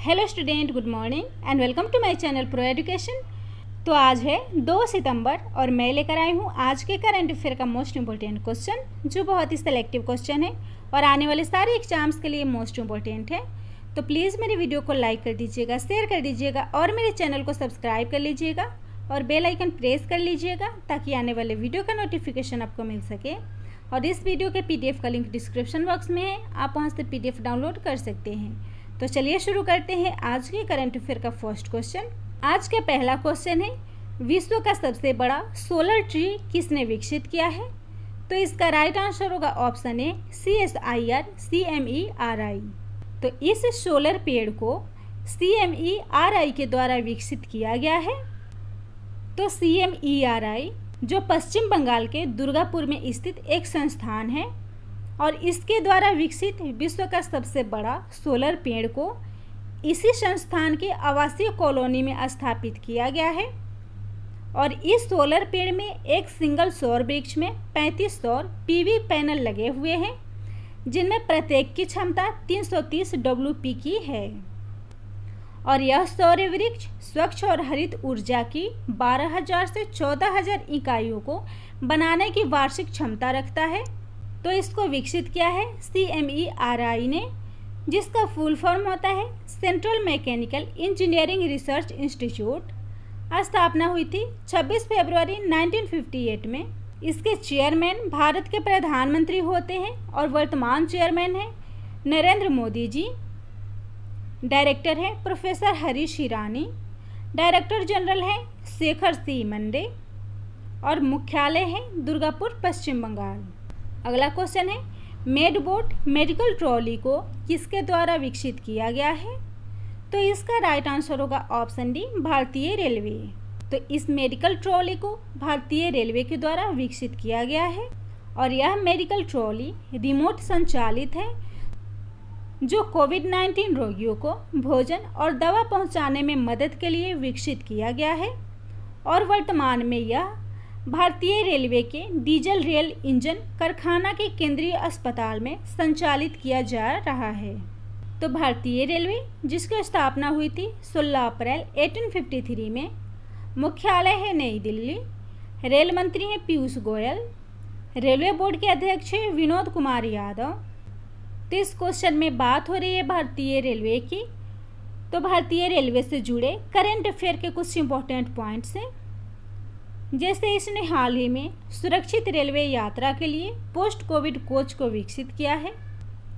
Hello student, good morning and welcome to my channel pro education. तो आज है 2 सितंबर और मैं लेकर आई हूँ आज के करंट अफेयर का मोस्ट इम्पोर्टेंट क्वेश्चन, जो बहुत ही सेलेक्टिव क्वेश्चन है और आने वाले सारे एग्जाम्स के लिए मोस्ट इम्पोर्टेंट है। तो प्लीज़ मेरी वीडियो को लाइक कर दीजिएगा, शेयर कर दीजिएगा और मेरे चैनल को सब्सक्राइब कर लीजिएगा और बेल आइकन प्रेस कर लीजिएगा ताकि आने वाले वीडियो का नोटिफिकेशन आपको मिल सके। और इस वीडियो के PDF का लिंक डिस्क्रिप्शन बॉक्स में है, आप वहाँ से PDF डाउनलोड कर सकते हैं। तो चलिए शुरू करते हैं आज के करंट अफेयर का फर्स्ट क्वेश्चन। आज का पहला क्वेश्चन है, विश्व का सबसे बड़ा सोलर ट्री किसने विकसित किया है? तो इसका राइट आंसर होगा ऑप्शन ए CSIR CMERI। तो इस सोलर पेड़ को CMERI के द्वारा विकसित किया गया है। तो CMERI जो पश्चिम बंगाल के दुर्गापुर में स्थित एक संस्थान है और इसके द्वारा विकसित विश्व का सबसे बड़ा सोलर पेड़ को इसी संस्थान के आवासीय कॉलोनी में स्थापित किया गया है। और इस सोलर पेड़ में एक सिंगल सौर वृक्ष में 35 सौर PV पैनल लगे हुए हैं, जिनमें प्रत्येक की क्षमता 330 WP की है। और यह सौर वृक्ष स्वच्छ और हरित ऊर्जा की 12,000 से 14,000 इकाइयों को बनाने की वार्षिक क्षमता रखता है। तो इसको विकसित किया है CMERI ने, जिसका फुल फॉर्म होता है central mechanical engineering research institute. स्थापना हुई थी 26 फरवरी 1958 में। इसके चेयरमैन भारत के प्रधानमंत्री होते हैं और वर्तमान चेयरमैन है नरेंद्र मोदी जी। डायरेक्टर है professor Harish Hirani. Director general है शेखर C मंडे और मुख्यालय है दुर्गापुर, पश्चिम बंगाल। अगला क्वेश्चन है, मेडबोट मेडिकल ट्रॉली को किसके द्वारा विकसित किया गया है? तो इसका राइट आंसर होगा ऑप्शन डी भारतीय रेलवे। तो इस मेडिकल ट्रॉली को भारतीय रेलवे के द्वारा विकसित किया गया है और यह मेडिकल ट्रॉली रिमोट संचालित है, जो कोविड-19 रोगियों को भोजन और दवा पहुंचाने में मदद के लिए विकसित किया गया है। और वर्तमान में यह भारतीय रेलवे के डीजल रेल इंजन कारखाना के केंद्रीय अस्पताल में संचालित किया जा रहा है। तो भारतीय रेलवे, जिसकी स्थापना हुई थी 16 अप्रैल 1853 में, मुख्यालय है नई दिल्ली। रेल मंत्री हैं पीयूष गोयल। रेलवे बोर्ड के अध्यक्ष हैं विनोद कुमार यादव। तो इस क्वेश्चन में बात हो रही है भारतीय रेलवे की। तो भारतीय रेलवे से जुड़े करंट अफेयर के कुछ इंपॉर्टेंट पॉइंट्स हैं, जैसे इसने हाल ही में सुरक्षित रेलवे यात्रा के लिए पोस्ट कोविड कोच को विकसित किया है।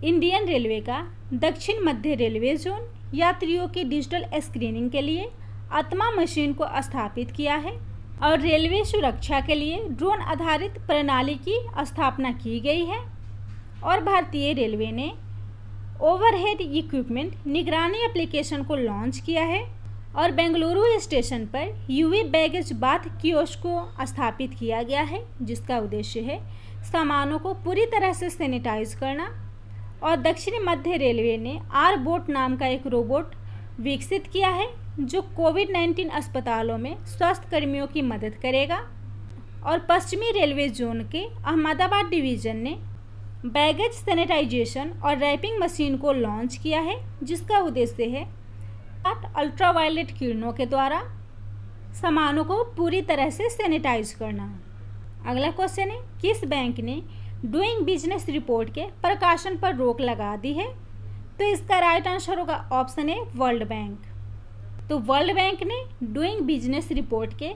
इंडियन रेलवे का दक्षिण मध्य रेलवे जोन यात्रियों की डिजिटल स्क्रीनिंग के लिए आत्मा मशीन को स्थापित किया है। और रेलवे सुरक्षा के लिए ड्रोन आधारित प्रणाली की स्थापना की गई है। और भारतीय रेलवे ने ओवरहेड इक्विपमेंट निगरानी एप्लीकेशन को लॉन्च किया है। और बेंगलुरु स्टेशन पर UV बैगेज बाथ कियोस्क को स्थापित किया गया है, जिसका उद्देश्य है सामानों को पूरी तरह से सैनिटाइज करना। और दक्षिणी मध्य रेलवे ने R-बोट नाम का एक रोबोट विकसित किया है, जो कोविड-19 अस्पतालों में स्वास्थ्य कर्मियों की मदद करेगा। और पश्चिमी रेलवे जोन के अहमदाबाद डिवीज़न ने बैगेज सैनिटाइजेशन और रैपिंग मशीन को लॉन्च किया है, जिसका उद्देश्य है अल्ट्रावायलेट किरणों के द्वारा सामानों को पूरी तरह से सैनिटाइज करना। अगला क्वेश्चन है, किस बैंक ने डूइंग बिजनेस रिपोर्ट के प्रकाशन पर रोक लगा दी है? तो इसका राइट आंसर होगा ऑप्शन ए वर्ल्ड बैंक। तो वर्ल्ड बैंक ने डूइंग बिजनेस रिपोर्ट के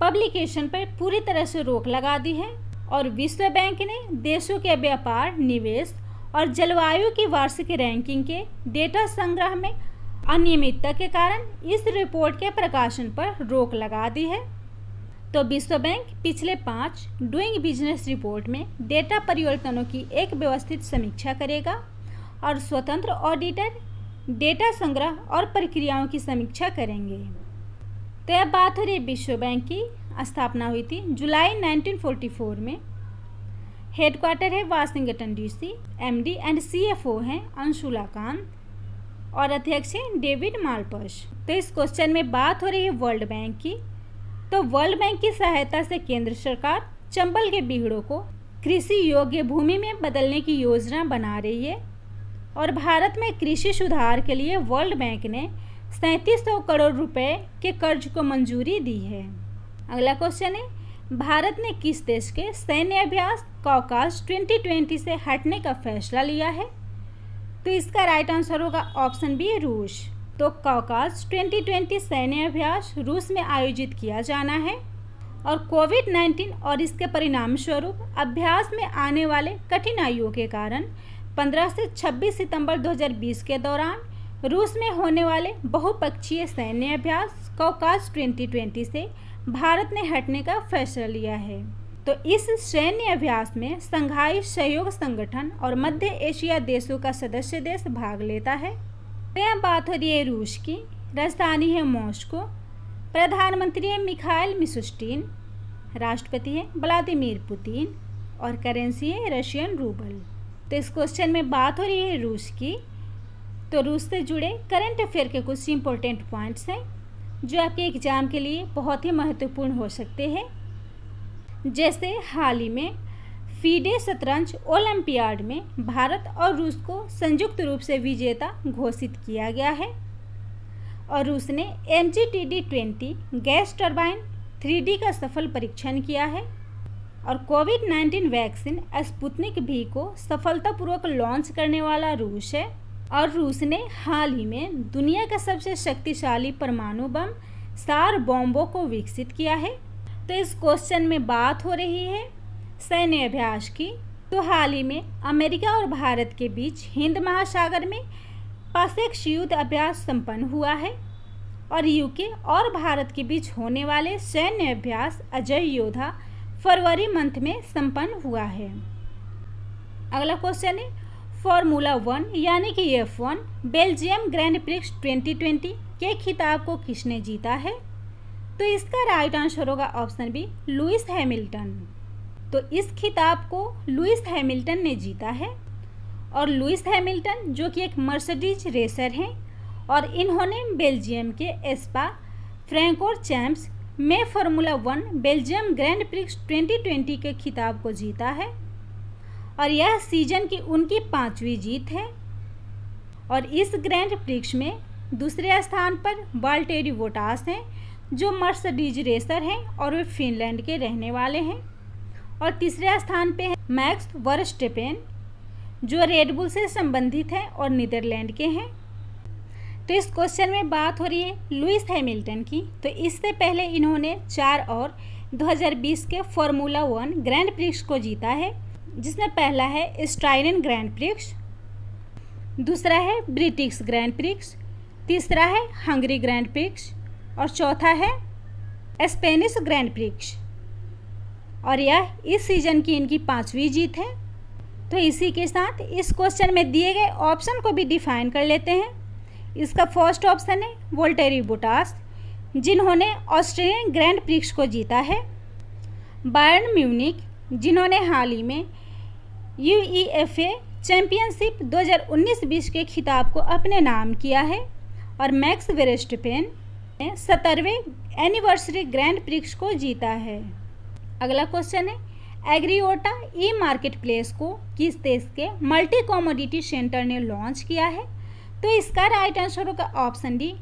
पब्लिकेशन पर पूरी तरह से रोक लगा दी है। और विश्व बैंक ने देशों के व्यापार, निवेश और जलवायु की वार्षिक रैंकिंग के डेटा संग्रह में अनियमितता के कारण इस रिपोर्ट के प्रकाशन पर रोक लगा दी है। तो विश्व बैंक पिछले 5 डूइंग बिजनेस रिपोर्ट में डेटा परिवर्तनों की एक व्यवस्थित समीक्षा करेगा और स्वतंत्र ऑडिटर डेटा संग्रह और प्रक्रियाओं की समीक्षा करेंगे। तो अब बात हो रही है विश्व बैंक की। स्थापना हुई थी जुलाई 1944 में। हेडक्वार्टर है Washington DC। MD and CFO हैं अंशुला कांत और अध्यक्ष हैं डेविड मालपस। तो इस क्वेश्चन में बात हो रही है वर्ल्ड बैंक की। तो वर्ल्ड बैंक की सहायता से केंद्र सरकार चंबल के बीहड़ों को कृषि योग्य भूमि में बदलने की योजना बना रही है। और भारत में कृषि सुधार के लिए वर्ल्ड बैंक ने 3700 करोड़ रुपए के कर्ज को मंजूरी दी है। अगला क्वेश्चन है, भारत ने किस देश के सैन्य अभ्यास कॉकास 2020 से हटने का फैसला लिया है? तो इसका राइट आंसर होगा ऑप्शन बी, रूस। तो कॉकास 2020 सैन्य अभ्यास रूस में आयोजित किया जाना है और कोविड-19 और इसके परिणाम स्वरूप अभ्यास में आने वाले कठिनाइयों के कारण 15 से 26 सितंबर 2020 के दौरान रूस में होने वाले बहुपक्षीय सैन्य अभ्यास कॉकास 2020 से भारत ने हटने का फैसला लिया है। तो इस सैन्य अभ्यास में शंघाई सहयोग संगठन और मध्य एशिया देशों का सदस्य देश भाग लेता है। यहाँ बात हो रही है रूस की, राजधानी है मॉस्को, प्रधानमंत्री है मिखाइल मिशुस्टिन, राष्ट्रपति है व्लादिमीर पुतिन और करेंसी है रशियन रूबल। तो इस क्वेश्चन में बात हो रही है रूस की। तो रूस से जुड़े करंट अफेयर के कुछ इंपॉर्टेंट पॉइंट्स हैं जो आपके एग्जाम के लिए बहुत ही महत्वपूर्ण हो सकते हैं। जैसे हाल ही में फीडे शतरंज ओलंपियाड में भारत और रूस को संयुक्त रूप से विजेता घोषित किया गया है और रूस ने MGTD-20 गैस टरबाइन 3D का सफल परीक्षण किया है और कोविड-19 वैक्सीन स्पुतनिक V को सफलतापूर्वक लॉन्च करने वाला रूस है और रूस ने हाल ही में दुनिया का सबसे शक्तिशाली परमाणु बम सार बॉम्बों को विकसित किया है। तो इस क्वेश्चन में बात हो रही है सैन्य अभ्यास की। तो हाल ही में अमेरिका और भारत के बीच हिंद महासागर में पासेक्स युद्ध अभ्यास संपन्न हुआ है और यूके और भारत के बीच होने वाले सैन्य अभ्यास अजय योद्धा फरवरी मंथ में संपन्न हुआ है। अगला क्वेश्चन है, फॉर्मूला 1 यानी कि F1 बेल्जियम ग्रैंड प्रिक्स 2020 के खिताब को किसने जीता है? तो इसका राइट आंसर होगा ऑप्शन बी, लुइस हैमिल्टन। तो इस खिताब को लुइस हैमिल्टन ने जीता है और लुइस हैमिल्टन जो कि एक मर्सिडीज रेसर हैं और इन्होंने बेल्जियम के एस्पा फ्रैंकोरचैम्प्स में फार्मूला 1 बेल्जियम ग्रैंड प्रिक्स 2020 के खिताब को जीता है और यह सीजन की उनकी 5वीं जीत है। और इस ग्रैंड प्रिक्स में दूसरे स्थान पर वाल्टेरी बोटास हैं जो मर्सिडीज रेसर हैं और वे फिनलैंड के रहने वाले हैं और तीसरे स्थान पे है मैक्स वर्स्टेपेन जो रेडबुल से संबंधित हैं और नीदरलैंड के हैं। तो इस क्वेश्चन में बात हो रही है लुइस हैमिल्टन की। तो इससे पहले इन्होंने 4 और 2020 के फार्मूला 1 ग्रैंड प्रिक्स को जीता है, जिसमें पहला है स्ट्राइडन ग्रैंड प्रिक्स, दूसरा है ब्रिटिश ग्रैंड प्रिक्स, तीसरा है हंगरी ग्रैंड प्रिक्स और चौथा है स्पेनिश ग्रैंड प्रिक्स और यह इस सीजन की इनकी 5वीं जीत है। तो इसी के साथ इस क्वेश्चन में दिए गए ऑप्शन को भी डिफाइन कर लेते हैं। इसका फर्स्ट ऑप्शन है वोल्टेरी बोटास जिन्होंने ऑस्ट्रेलियन ग्रैंड प्रिक्स को जीता है, बायर्न म्यूनिक जिन्होंने हाल ही में UEFA चैंपियनशिप 2019-20 के खिताब को अपने नाम किया है और मैक्स वेरस्टेपेन ने 17वें एनिवर्सरी ग्रैंड प्रिक्स को जीता है। अगला क्वेश्चन है एग्रीओटा ई मार्केट प्लेस को किस देश के मल्टी कमोडिटी सेंटर ने लॉन्च किया है? तो इसका राइट आंसर होगा ऑप्शन डी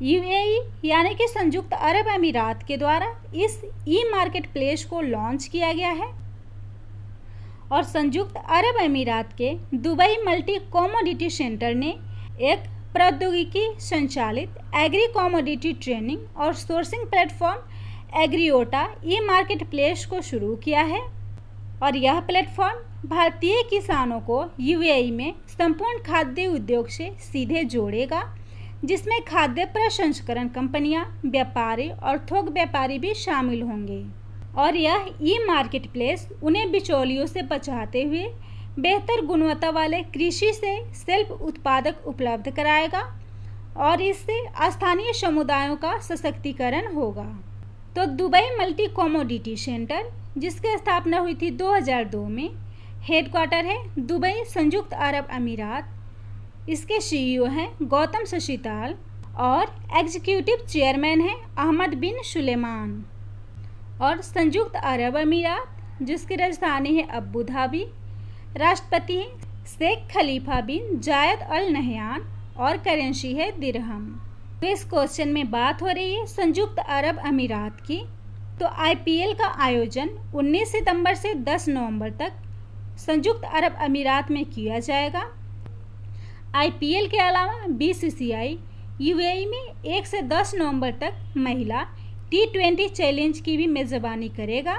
UAE यानी कि संयुक्त अरब अमीरात के द्वारा इस ई मार्केट प्लेस को लॉन्च किया गया है और संयुक्त अरब अमीरात के दुबई मल्टी कमोडिटी सेंटर ने एक प्रौद्योगिकी संचालित एग्री कमोडिटी ट्रेनिंग और सोर्सिंग प्लेटफॉर्म एग्रीओटा ई मार्केट प्लेस को शुरू किया है और यह प्लेटफॉर्म भारतीय किसानों को UAE में संपूर्ण खाद्य उद्योग से सीधे जोड़ेगा, जिसमें खाद्य प्रसंस्करण कंपनियां, व्यापारी और थोक व्यापारी भी शामिल होंगे और यह ई मार्केट प्लेस उन्हें बिचौलियों से बचाते हुए बेहतर गुणवत्ता वाले कृषि से सेल्फ उत्पादक उपलब्ध कराएगा और इससे स्थानीय समुदायों का सशक्तिकरण होगा। तो दुबई मल्टी कमोडिटी सेंटर जिसकी स्थापना हुई थी 2002 में, हेडक्वार्टर है दुबई संयुक्त अरब अमीरात। इसके CEO हैं गौतम शशिताल और एग्जीक्यूटिव चेयरमैन हैं अहमद बिन सुलेमान। और संयुक्त अरब अमीरात जिसकी राजधानी है अबू धाबी, राष्ट्रपति हैं शेख खलीफा बिन जायद अल नहयान और करेंसी है दिरहम। तो इस क्वेश्चन में बात हो रही है संयुक्त अरब अमीरात की। तो आईपीएल का आयोजन 19 सितंबर से 10 नवंबर तक संयुक्त अरब अमीरात में किया जाएगा। आईपीएल के अलावा बीसीसीआई यूएई में 1 से 10 नवंबर तक महिला T20 चैलेंज की भी मेज़बानी करेगा।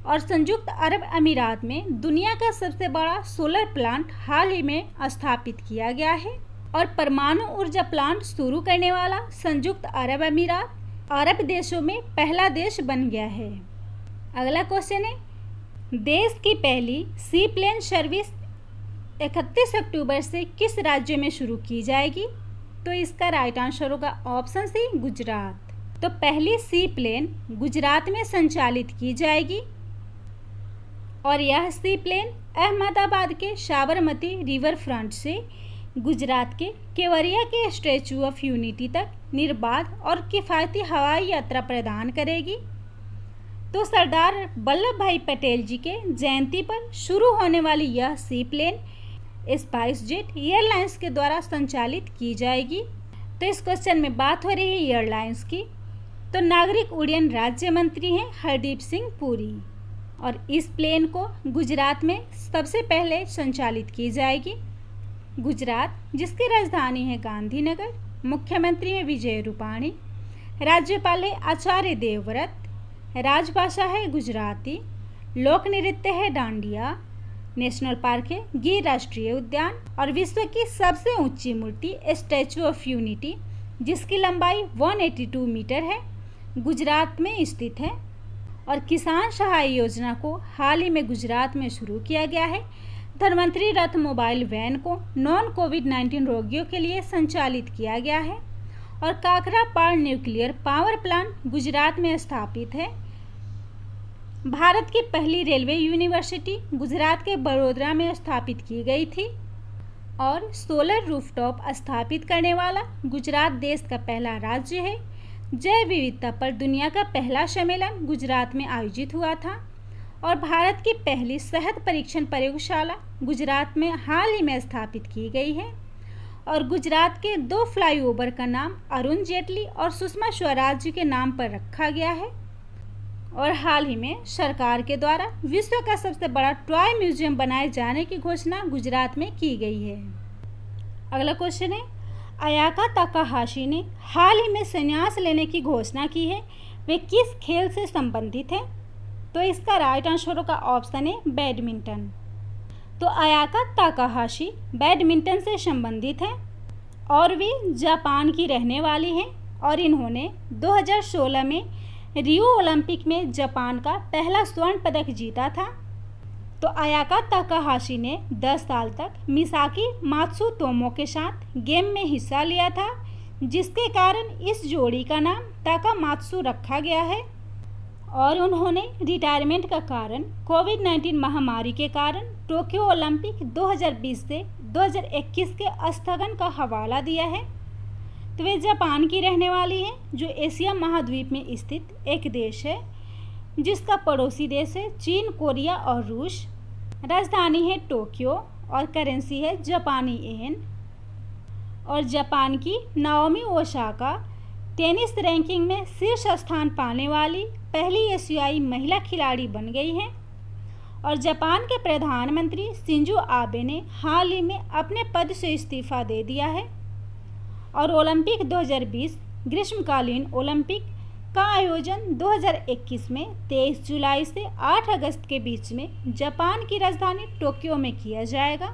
और संयुक्त अरब अमीरात में दुनिया का सबसे बड़ा सोलर प्लांट हाल ही में स्थापित किया गया है और परमाणु ऊर्जा प्लांट शुरू करने वाला संयुक्त अरब अमीरात अरब देशों में पहला देश बन गया है। अगला क्वेश्चन है, देश की पहली सी प्लेन सर्विस 31 अक्टूबर से किस राज्य में शुरू की जाएगी? तो इसका राइट आंसर होगा ऑप्शन सी गुजरात। तो पहली सी प्लेन गुजरात में संचालित की जाएगी और यह सी प्लेन अहमदाबाद के साबरमती रिवर फ्रंट से गुजरात के केवड़िया के स्टैचू ऑफ यूनिटी तक निर्बाध और किफ़ायती हवाई यात्रा प्रदान करेगी। तो सरदार वल्लभ भाई पटेल जी के जयंती पर शुरू होने वाली यह सी प्लेन स्पाइस जेट एयरलाइंस के द्वारा संचालित की जाएगी। तो इस क्वेश्चन में बात हो रही है एयरलाइंस की। तो नागरिक उड्डयन राज्य मंत्री हैं हरदीप सिंह पुरी और इस प्लेन को गुजरात में सबसे पहले संचालित की जाएगी। गुजरात जिसकी राजधानी है गांधीनगर, मुख्यमंत्री है विजय रूपाणी, राज्यपाल है आचार्य देवव्रत, राजभाषा है गुजराती, लोक नृत्य है डांडिया, नेशनल पार्क है गिर राष्ट्रीय उद्यान और विश्व की सबसे ऊंची मूर्ति स्टैचू ऑफ यूनिटी जिसकी लंबाई 182 मीटर है, गुजरात में स्थित है। और किसान सहाय योजना को हाल ही में गुजरात में शुरू किया गया है। धन्वंतरी रथ मोबाइल वैन को नॉन कोविड-19 रोगियों के लिए संचालित किया गया है। और काकरापाड़ न्यूक्लियर पावर प्लांट गुजरात में स्थापित है। भारत की पहली रेलवे यूनिवर्सिटी गुजरात के बड़ोदरा में स्थापित की गई थी। और सोलर रूफटॉप स्थापित करने वाला गुजरात देश का पहला राज्य है। जैव विविधता पर दुनिया का पहला सम्मेलन गुजरात में आयोजित हुआ था। और भारत की पहली सेहत परीक्षण प्रयोगशाला गुजरात में हाल ही में स्थापित की गई है। और गुजरात के 2 फ्लाईओवर का नाम अरुण जेटली और सुषमा स्वराज के नाम पर रखा गया है। और हाल ही में सरकार के द्वारा विश्व का सबसे बड़ा टॉय म्यूजियम बनाए जाने की घोषणा गुजरात में की गई है। अगला क्वेश्चन है, अयाका ताकाहाशी ने हाल ही में संन्यास लेने की घोषणा की है, वे किस खेल से संबंधित है? तो इसका राइट आंसर का ऑप्शन है बैडमिंटन। तो अयाका ताकाहाशी बैडमिंटन से संबंधित हैं और वे जापान की रहने वाली हैं और इन्होंने 2016 में रियो ओलंपिक में जापान का पहला स्वर्ण पदक जीता था। तो अयाका ताकाहाशी ने 10 साल तक मिसाकी मात्सुतोमो के साथ गेम में हिस्सा लिया था, जिसके कारण इस जोड़ी का नाम ताकामात्सु रखा गया है। और उन्होंने रिटायरमेंट का कारण कोविड-19 महामारी के कारण टोक्यो ओलंपिक 2020 से 2021 के स्थगन का हवाला दिया है। तो वे जापान की रहने वाली हैं, जो एशिया महाद्वीप में स्थित एक देश है, जिसका पड़ोसी देश है चीन, कोरिया और रूस। राजधानी है टोक्यो और करेंसी है जापानी येन। और जापान की नाओमी ओसाका टेनिस रैंकिंग में शीर्ष स्थान पाने वाली पहली एशियाई महिला खिलाड़ी बन गई हैं। और जापान के प्रधानमंत्री शिंजो आबे ने हाल ही में अपने पद से इस्तीफा दे दिया है। और ओलंपिक 2020 ग्रीष्मकालीन ओलंपिक का आयोजन 2021 में 23 जुलाई से 8 अगस्त के बीच में जापान की राजधानी टोक्यो में किया जाएगा।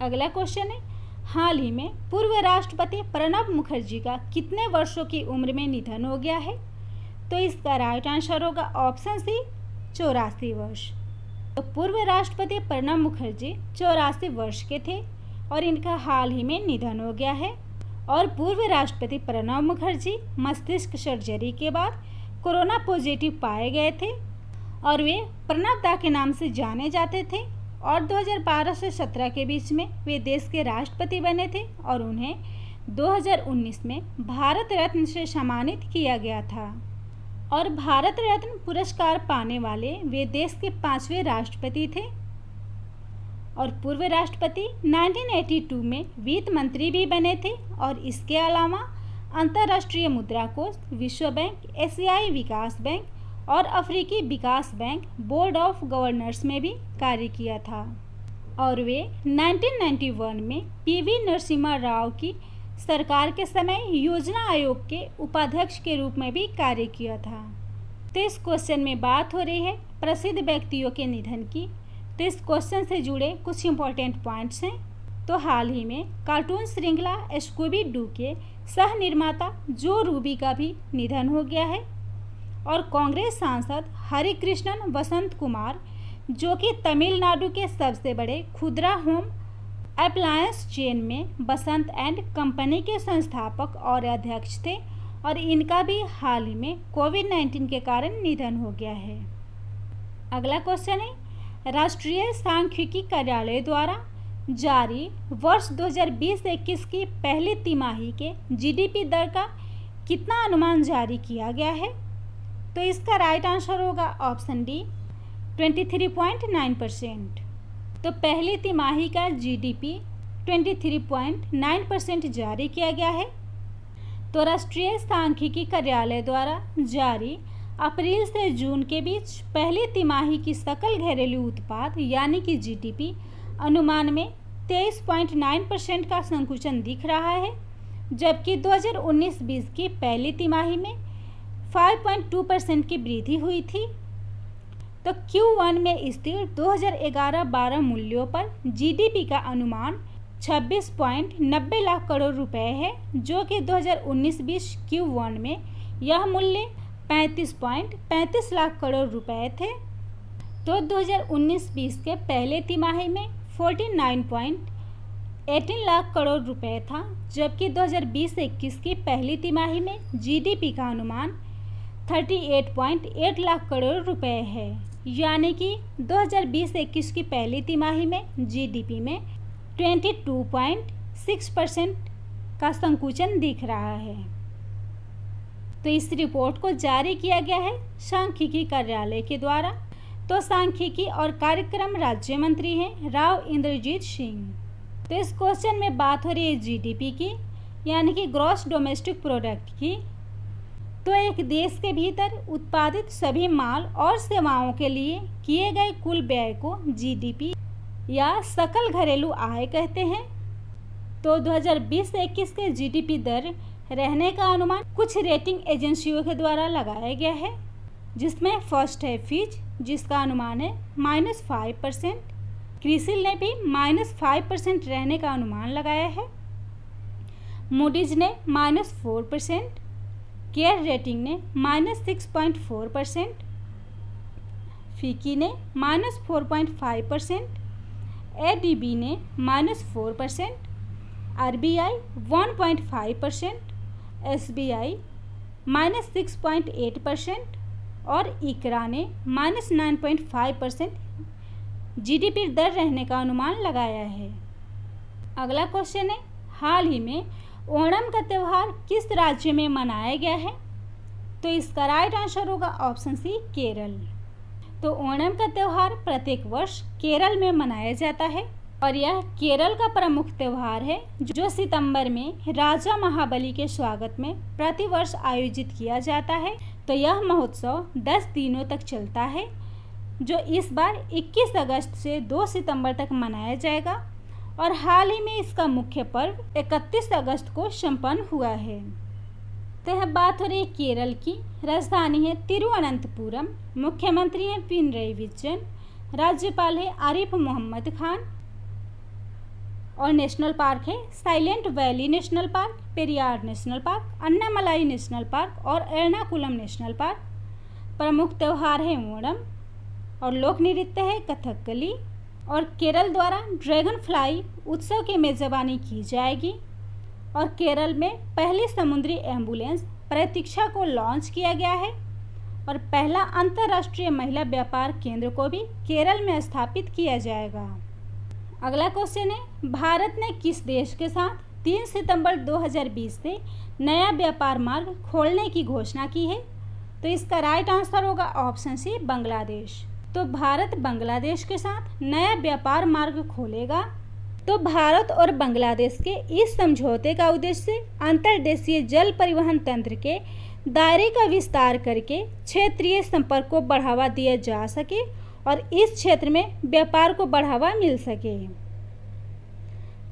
अगला क्वेश्चन है, हाल ही में पूर्व राष्ट्रपति प्रणब मुखर्जी का कितने वर्षों की उम्र में निधन हो गया है? तो इसका राइट आंसर होगा ऑप्शन सी 84 वर्ष। तो पूर्व राष्ट्रपति प्रणब मुखर्जी 84 वर्ष के थे और इनका हाल ही में निधन हो गया है। और पूर्व राष्ट्रपति प्रणब मुखर्जी मस्तिष्क सर्जरी के बाद कोरोना पॉजिटिव पाए गए थे और वे प्रणब दा के नाम से जाने जाते थे। और 2012 से 17 के बीच में वे देश के राष्ट्रपति बने थे और उन्हें 2019 में भारत रत्न से सम्मानित किया गया था। और भारत रत्न पुरस्कार पाने वाले वे देश के 5वें राष्ट्रपति थे। और पूर्व राष्ट्रपति 1982 में वित्त मंत्री भी बने थे और इसके अलावा अंतर्राष्ट्रीय मुद्रा कोष, विश्व बैंक, एशियाई विकास बैंक और अफ्रीकी विकास बैंक बोर्ड ऑफ गवर्नर्स में भी कार्य किया था। और वे 1991 में पीवी नरसिम्हा राव की सरकार के समय योजना आयोग के उपाध्यक्ष के रूप में भी कार्य किया था। तो इस क्वेश्चन में बात हो रही है प्रसिद्ध व्यक्तियों के निधन की। तो इस क्वेश्चन से जुड़े कुछ इम्पोर्टेंट पॉइंट्स हैं। तो हाल ही में कार्टून श्रृंखला स्कूबी डू के सह निर्माता जो रूबी का भी निधन हो गया है। और कांग्रेस सांसद हरिकृष्णन वसंत कुमार, जो कि तमिलनाडु के सबसे बड़े खुदरा होम अप्लायंस चेन में बसंत एंड कंपनी के संस्थापक और अध्यक्ष थे, और इनका भी हाल ही में कोविड-19 के कारण निधन हो गया है। अगला क्वेश्चन है, राष्ट्रीय सांख्यिकी कार्यालय द्वारा जारी वर्ष 2020-21 की पहली तिमाही के जीडीपी दर का कितना अनुमान जारी किया गया है? तो इसका राइट आंसर होगा ऑप्शन डी 23.9%। तो पहली तिमाही का जीडीपी 23.9% जारी किया गया है। तो राष्ट्रीय सांख्यिकी कार्यालय द्वारा जारी अप्रैल से जून के बीच पहली तिमाही की सकल घरेलू उत्पाद यानी कि जीडीपी अनुमान में 23.9% का संकुचन दिख रहा है, जबकि 2019-20 की पहली तिमाही में 5.2% की वृद्धि हुई थी। तो Q1 में स्थिर 2011-12 मूल्यों पर जीडीपी का अनुमान 26.90 लाख करोड़ रुपए है, जो कि 2019-20 Q1 में यह मूल्य 35.35 लाख करोड़ रुपए थे। तो 2019-20 के पहले तिमाही में 49.18 लाख करोड़ रुपए था, जबकि 2020-21 की पहली तिमाही में जीडीपी का अनुमान 38.8 लाख करोड़ रुपए है, यानी कि 2020-21 की पहली तिमाही में जीडीपी में 22.6% का संकुचन दिख रहा है। तो इस रिपोर्ट को जारी किया गया है सांख्यिकी कार्यालय के द्वारा। तो सांख्यिकी और कार्यक्रम राज्य मंत्री हैं राव इंद्रजीत सिंह। तो इस क्वेश्चन में बात हो रही है जीडीपी की, यानी कि ग्रॉस डोमेस्टिक प्रोडक्ट की। तो एक देश के भीतर उत्पादित सभी माल और सेवाओं के लिए किए गए कुल व्यय को जीडीपी या सकल घरेलू आय कहते हैं। तो 2020-21 के जीडीपी दर रहने का अनुमान कुछ रेटिंग एजेंसियों के द्वारा लगाया गया है, जिसमें फर्स्ट है फिच, जिसका अनुमान है -5%। क्रिसिल ने भी -5% रहने का अनुमान लगाया है। मूडीज ने -4%, केयर रेटिंग ने -6.4%, फिकी ने -4.5%, एडीबी ने -4%, आरबीआई 1.5%, एसबीआई -6.8% और इकरा ने -9.5% जीडीपी दर रहने का अनुमान लगाया है। अगला क्वेश्चन है, हाल ही में ओणम का त्यौहार किस राज्य में मनाया गया है? तो इसका राइट आंसर होगा ऑप्शन सी केरल। तो ओणम का त्यौहार प्रत्येक वर्ष केरल में मनाया जाता है और यह केरल का प्रमुख त्यौहार है, जो सितंबर में राजा महाबली के स्वागत में प्रतिवर्ष आयोजित किया जाता है। तो यह महोत्सव 10 दिनों तक चलता है, जो इस बार 21 अगस्त से 2 सितंबर तक मनाया जाएगा और हाल ही में इसका मुख्य पर्व 31 अगस्त को संपन्न हुआ है। तो यह बात हो रही है केरल की। राजधानी है तिरुवनंतपुरम, मुख्यमंत्री हैं पिनरई विजयन, राज्यपाल है आरिफ मोहम्मद खान और नेशनल पार्क है silent valley national park, Periyar national park, Annamalai national park और एर्नाकुलम नेशनल पार्क। प्रमुख त्यौहार है ओणम और लोक नृत्य है कथकली। और केरल द्वारा ड्रैगन फ्लाई उत्सव की मेज़बानी की जाएगी और केरल में पहली समुद्री एम्बुलेंस प्रतीक्षा को लॉन्च किया गया है और पहला अंतर्राष्ट्रीय महिला व्यापार केंद्र को भी केरल में स्थापित किया जाएगा। अगला क्वेश्चन है, भारत ने किस देश के साथ 3 सितंबर 2020 से नया व्यापार मार्ग खोलने की घोषणा की है? तो इसका राइट आंसर होगा ऑप्शन सी बांग्लादेश। तो भारत बांग्लादेश के साथ नया व्यापार मार्ग खोलेगा। तो भारत और बांग्लादेश के इस समझौते का उद्देश्य अंतर्देशीय जल परिवहन तंत्र के दायरे का विस्तार करके क्षेत्रीय संपर्क को बढ़ावा दिया जा सके और इस क्षेत्र में व्यापार को बढ़ावा मिल सके।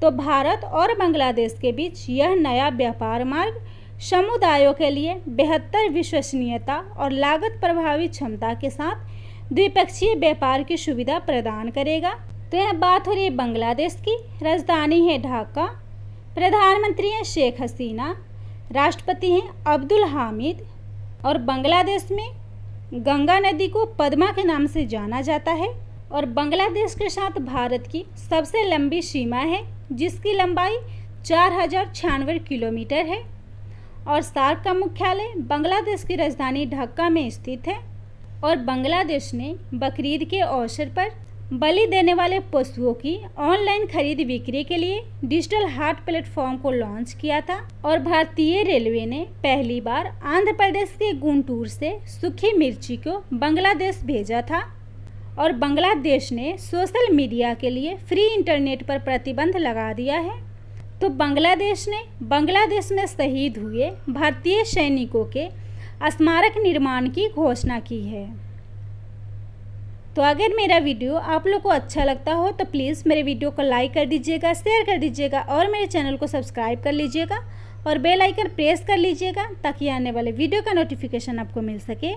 तो भारत और बांग्लादेश के बीच यह नया व्यापार मार्ग समुदायों के लिए बेहतर विश्वसनीयता और लागत प्रभावी क्षमता के साथ द्विपक्षीय व्यापार की सुविधा प्रदान करेगा। तो यह बात हो रही है बांग्लादेश की। राजधानी है ढाका, प्रधानमंत्री हैं शेख हसीना, राष्ट्रपति हैं अब्दुल हामिद और बांग्लादेश में गंगा नदी को पद्मा के नाम से जाना जाता है और बांग्लादेश के साथ भारत की सबसे लंबी सीमा है जिसकी लंबाई 4096 किलोमीटर है और सार्क का मुख्यालय बांग्लादेश की राजधानी ढाका में स्थित है। और बांग्लादेश ने बकरीद के अवसर पर बलि देने वाले पशुओं की ऑनलाइन खरीद बिक्री के लिए डिजिटल हाट प्लेटफॉर्म को लॉन्च किया था और भारतीय रेलवे ने पहली बार आंध्र प्रदेश के गुंटूर से सूखी मिर्ची को बांग्लादेश भेजा था। और बांग्लादेश ने सोशल मीडिया के लिए फ्री इंटरनेट पर प्रतिबंध लगा दिया है। तो बांग्लादेश ने बांग्लादेश में शहीद हुए भारतीय सैनिकों के स्मारक निर्माण की घोषणा की है। तो अगर मेरा वीडियो आप लोग को अच्छा लगता हो तो प्लीज़ मेरे वीडियो को लाइक कर दीजिएगा, शेयर कर दीजिएगा और मेरे चैनल को सब्सक्राइब कर लीजिएगा और बेल आइकन प्रेस कर लीजिएगा ताकि आने वाले वीडियो का नोटिफिकेशन आपको मिल सके।